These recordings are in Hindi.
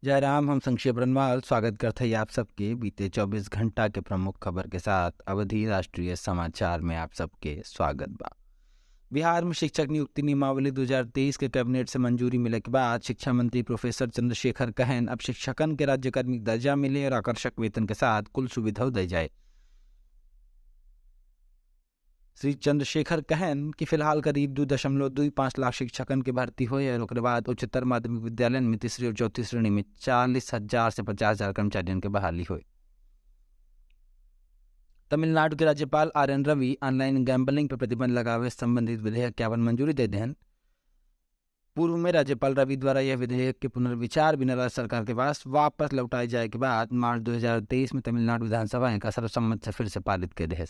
जयराम, हम संक्षेप रनवाल स्वागत करते हैं आप सबके बीते 24 घंटा के प्रमुख खबर के साथ अवधि राष्ट्रीय समाचार में आप सबके स्वागत बा। बिहार में शिक्षक नियुक्ति नियमावली 2023 के कैबिनेट से मंजूरी मिले के बाद शिक्षा मंत्री प्रोफेसर चंद्रशेखर कहन अब शिक्षकन के राज्यकर्मी दर्जा मिले और आकर्षक वेतन के साथ कुल सुविधा दी जाए। श्री चंद्रशेखर कहन कि फिलहाल करीब 2.25 लाख शिक्षकन के भर्ती हुए और उसके बाद उच्चतर माध्यमिक विद्यालय में तीसरी और चौथी श्रेणी में 40,000 से 50,000 कर्मचारियों की बहाली हुई। तमिलनाडु के राज्यपाल RN रवि ऑनलाइन गैम्बलिंग पर प्रतिबंध लगावे संबंधित विधेयक के मंजूरी दे दें। पूर्व में राज्यपाल रवि द्वारा यह विधेयक के पुनर्विचार बिना राज्य सरकार के पास वापस लौटाए जाए के बाद मार्च 2023 में तमिलनाडु विधानसभा का सर्वसम्मत से फिर से पारित कर दे।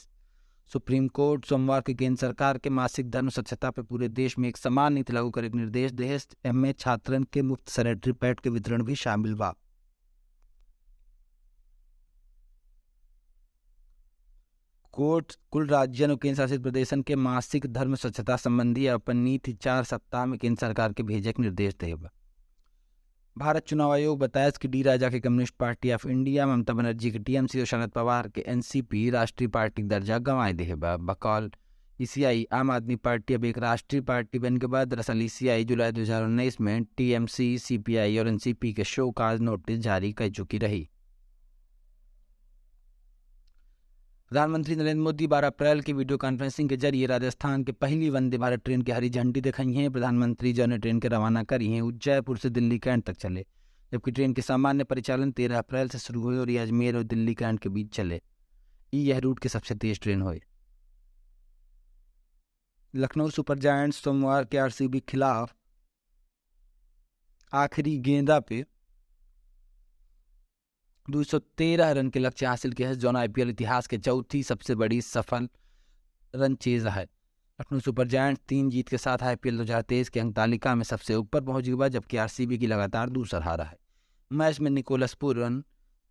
सुप्रीम कोर्ट सोमवार के केंद्र सरकार के मासिक धर्म स्वच्छता पर पूरे देश में एक समान नीति लागू करे के निर्देश दे। एमए छात्रन के मुफ्त सैनिटरी पैड के वितरण भी शामिल बा। कोर्ट कुल राज्यों और केंद्र शासित प्रदेशन के मासिक धर्म स्वच्छता संबंधी अपन नीति 4 सप्ताह में केंद्र सरकार के भेजे के निर्देश दे। भारत चुनाव आयोग बताया कि डी राजा के communist party of India, Mamata Banerjee के TMC और शरद पवार के NCP राष्ट्रीय पार्टी दर्जा गंवाए दे। बकौल ECI आम आदमी पार्टी अब एक राष्ट्रीय पार्टी बनने के बाद दरअसल ECI जुलाई 2019 में TMC, CPI और NCP के शो काज नोटिस जारी कर चुकी रही। प्रधानमंत्री नरेंद्र मोदी 12 अप्रैल की वीडियो कॉन्फ्रेंसिंग के जरिए राजस्थान के पहली वंदे भारत ट्रेन की हरी झंडी दिखाई है। प्रधानमंत्री जो ने ट्रेन के रवाना करी हैं जयपुर से दिल्ली कैंट तक चले, जबकि ट्रेन के सामान्य परिचालन 13 अप्रैल से शुरू हुए और ये अजमेर और दिल्ली कैंट के बीच चले। यह रूट की सबसे तेज ट्रेन हुई। लखनऊ सुपर जायंट्स सोमवार के RCB खिलाफ आखिरी गेंदा पे 213 रन के लक्ष्य हासिल किया है, जो IPL इतिहास के चौथी सबसे बड़ी सफल रन चेज है। लखनऊ सुपर जायंट्स 3 जीत के साथ IPL 2023 की अंक तालिका में सबसे ऊपर पहुंच गया, जबकि RCB की लगातार दूसरा हारा है। मैच में निकोलस पूरन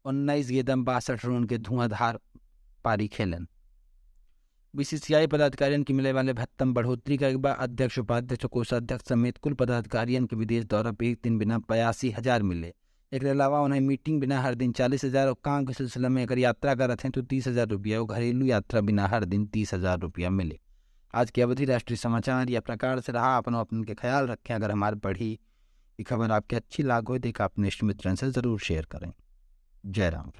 19 गेंदों 62 रन के धुआंधार पारी खेलन। BCCI पदाधिकारियों की मिले वाले भत्तम बढ़ोतरी के बाद अध्यक्ष, उपाध्यक्ष, कोषाध्यक्ष समेत कुल पदाधिकारियों के विदेश दौरा पे एक दिन बिना 82,000 मिले। एक अलावा उन्हें मीटिंग बिना हर दिन 40,000 और काम के सिलसिले में अगर यात्रा कर रहे हैं तो 30,000 रुपया और घरेलू यात्रा बिना हर दिन 30,000 रुपया मिले। आज की अवधि राष्ट्रीय समाचार या प्रकार से रहा। अपन के ख्याल रखें। अगर हमारी पढ़ी ये खबर आपकी अच्छी लागू हो तो आप अपने इष्ट मित्रों से ज़रूर शेयर करें। जय राम।